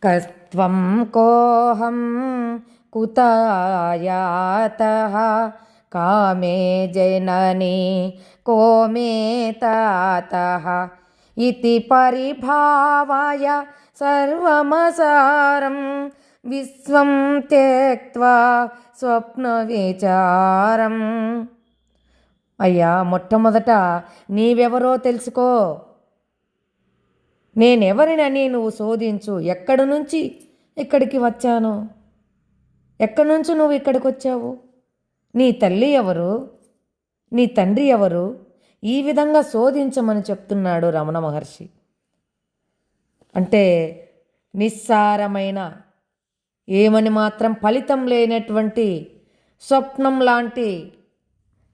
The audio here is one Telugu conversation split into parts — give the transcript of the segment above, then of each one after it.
కస్త్వం కోహం కుతాయాతః కామే జననీ కో మే తాతః ఇతి పరిభావాయ సర్వమసారం విశ్వం త్యక్త్వా స్వప్న విచారం. అయ్యా, మొట్టమొదట నీవెవరో తెలుసుకో. నేనెవరినని నువ్వు శోధించు. ఎక్కడి నుంచి ఇక్కడికి వచ్చాను? ఎక్కడి నుంచి నువ్వు ఇక్కడికి వచ్చావు? నీ తల్లి ఎవరు? నీ తండ్రి ఎవరు? ఈ విధంగా శోధించమని చెప్తున్నాడు రమణ మహర్షి. అంటే నిస్సారమైన, ఏమని మాత్రం ఫలితం లేనటువంటి స్వప్నం లాంటి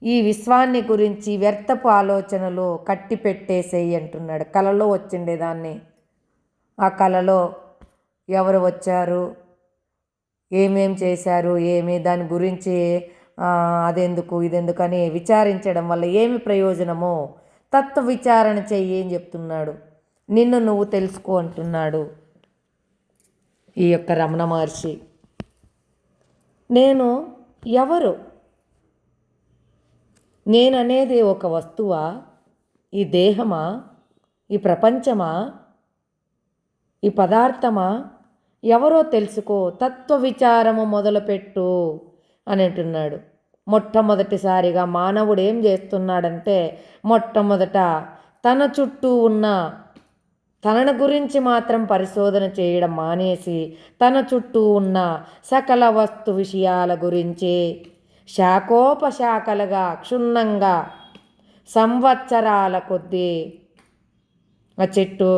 ఈ విశ్వాన్ని గురించి వ్యర్థపు ఆలోచనలు కట్టి పెట్టేసేయి అంటున్నాడు. కలలో వచ్చిండేదాన్ని, ఆ కలలో ఎవరు వచ్చారు, ఏమేం చేశారు, దాని గురించి అదెందుకు ఇదెందుకని విచారించడం వల్ల ఏమి ప్రయోజనమో తత్వ విచారణ చెయ్యి అని చెప్తున్నాడు. నిన్ను నువ్వు తెలుసుకో అంటున్నాడు ఈ యొక్క రమణ మహర్షి. నేను ఎవరు? నేననేది ఒక వస్తువా? ఈ దేహమా? ఈ ప్రపంచమా? ఈ పదార్థమా? ఎవరో తెలుసుకో, తత్వ విచారము మొదలుపెట్టు అని అంటున్నాడు. మొట్టమొదటిసారిగా మానవుడు ఏం చేస్తున్నాడంటే, మొట్టమొదట తన చుట్టూ ఉన్న తనను గురించి మాత్రం పరిశోధన చేయడం మానేసి తన చుట్టూ ఉన్న సకల వస్తు విషయాల గురించి శాఖోపశాఖలుగా క్షుణ్ణంగా సంవత్సరాల కొద్దీ ఆ చెట్టు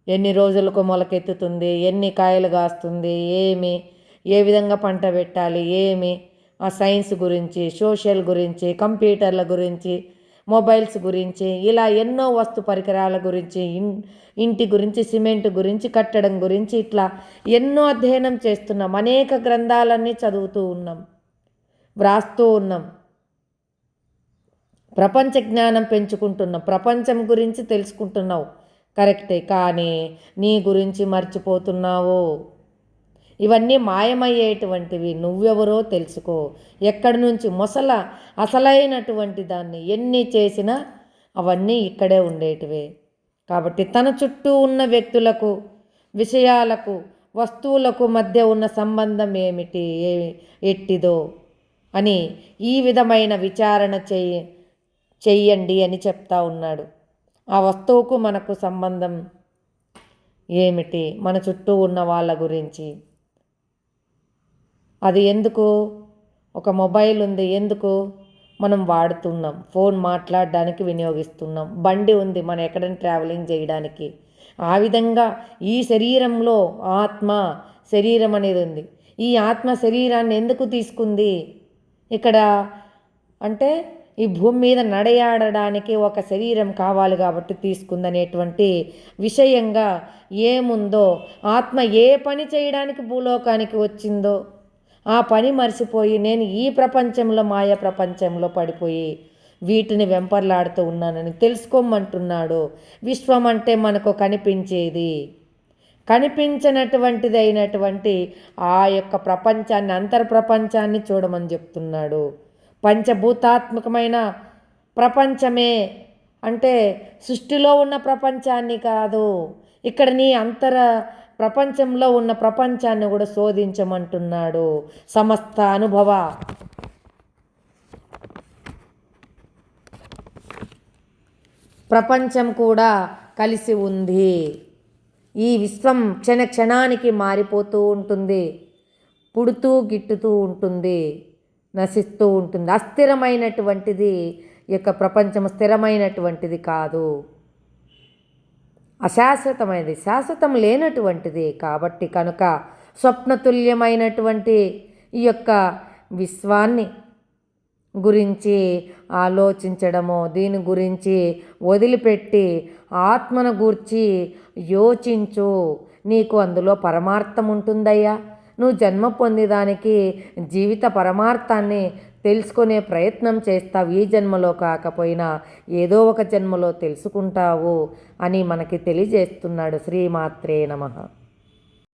ఎన్ని రోజులకు మొలకెత్తుతుంది, ఎన్ని కాయలు కాస్తుంది, ఏ విధంగా పంట పెట్టాలి, ఆ సైన్స్ గురించి, సోషల్ గురించి, కంప్యూటర్ల గురించి, మొబైల్స్ గురించి, ఇలా ఎన్నో వస్తు పరికరాల గురించి, ఇంటి గురించి, సిమెంట్ గురించి, కట్టడం గురించి, ఇట్లా ఎన్నో అధ్యయనం చేస్తున్నాం. అనేక గ్రంథాలన్నీ చదువుతూ ఉన్నాం, వ్రాస్తూ ఉన్నాం. ప్రపంచ జ్ఞానం పెంచుకుంటున్నాం, ప్రపంచం గురించి తెలుసుకుంటున్నావు, కరెక్టే. కానీ నీ గురించి మర్చిపోతున్నావు. ఇవన్నీ మాయమయ్యేటువంటివి. నువ్వెవరో తెలుసుకో. ఎక్కడి నుంచి అసలైనటువంటి దాన్ని ఎన్ని చేసినా అవన్నీ ఇక్కడే ఉండేటివే. కాబట్టి తన చుట్టూ ఉన్న వ్యక్తులకు, విషయాలకు, వస్తువులకు మధ్య ఉన్న సంబంధం ఏమిటి, ఎట్టిదో అని ఈ విధమైన విచారణ చెయ్యండి అని చెప్తా ఉన్నాడు. ఆ వస్తువుకు మనకు సంబంధం ఏమిటి, మన చుట్టూ ఉన్న వాళ్ళ గురించి. అది ఎందుకు? ఒక మొబైల్ ఉంది, ఎందుకు? మనం వాడుతున్నాం, ఫోన్ మాట్లాడడానికి వినియోగిస్తున్నాం. బండి ఉంది, మనం ఎక్కడైనా ట్రావెలింగ్ చేయడానికి. ఆ విధంగా ఈ శరీరంలో ఆత్మ శరీరం అనేది ఉంది. ఈ ఆత్మ శరీరాన్ని ఎందుకు తీసుకుంది ఇక్కడ అంటే, ఈ భూమి మీద నడయాడడానికి ఒక శరీరం కావాలి కాబట్టి తీసుకుందనేటువంటి విషయంగా ఏముందో, ఆత్మ ఏ పని చేయడానికి భూలోకానికి వచ్చిందో ఆ పని మర్చిపోయి నేను ఈ ప్రపంచంలో, మాయ ప్రపంచంలో పడిపోయి వీటిని వెంపర్లాడుతూ ఉన్నానని తెలుసుకోమంటున్నాడు. విశ్వం అంటే మనకు కనిపించేది, కనిపించినటువంటిది అయినటువంటి ఆ యొక్క ప్రపంచాన్ని, అంతర్ప్రపంచాన్ని చూడమని చెప్తున్నాడు. పంచభూతాత్మకమైన ప్రపంచమే అంటే సృష్టిలో ఉన్న ప్రపంచాన్ని కాదు, ఇక్కడ నీ ప్రపంచంలో ఉన్న ప్రపంచాన్ని కూడా శోధించమంటున్నాడు. సమస్త అనుభవ ప్రపంచం కూడా కలిసి ఉంది. ఈ విశ్వం క్షణానికి మారిపోతూ ఉంటుంది, పుడుతూ గిట్టుతూ ఉంటుంది, నశిస్తూ ఉంటుంది. అస్థిరమైనటువంటిది ఈ యొక్క ప్రపంచం, స్థిరమైనటువంటిది కాదు, అశాశ్వతమైనది, శాశ్వతం లేనటువంటిది. కాబట్టి కనుక స్వప్నతుల్యమైనటువంటి ఈ యొక్క విశ్వాన్ని గురించి ఆలోచించడమో, దీని గురించి వదిలిపెట్టి ఆత్మను గూర్చి యోచించు. నీకు అందులో పరమార్థం ఉంటుందయ్యా. నువ్వు జన్మ పొందేదానికి జీవిత పరమార్థాన్ని తెలుసుకునే ప్రయత్నం చేస్తావు. ఈ జన్మలో కాకపోయినా ఏదో ఒక జన్మలో తెలుసుకుంటావు అని మనకి తెలియజేస్తున్నాడు. శ్రీమాత్రే నమః.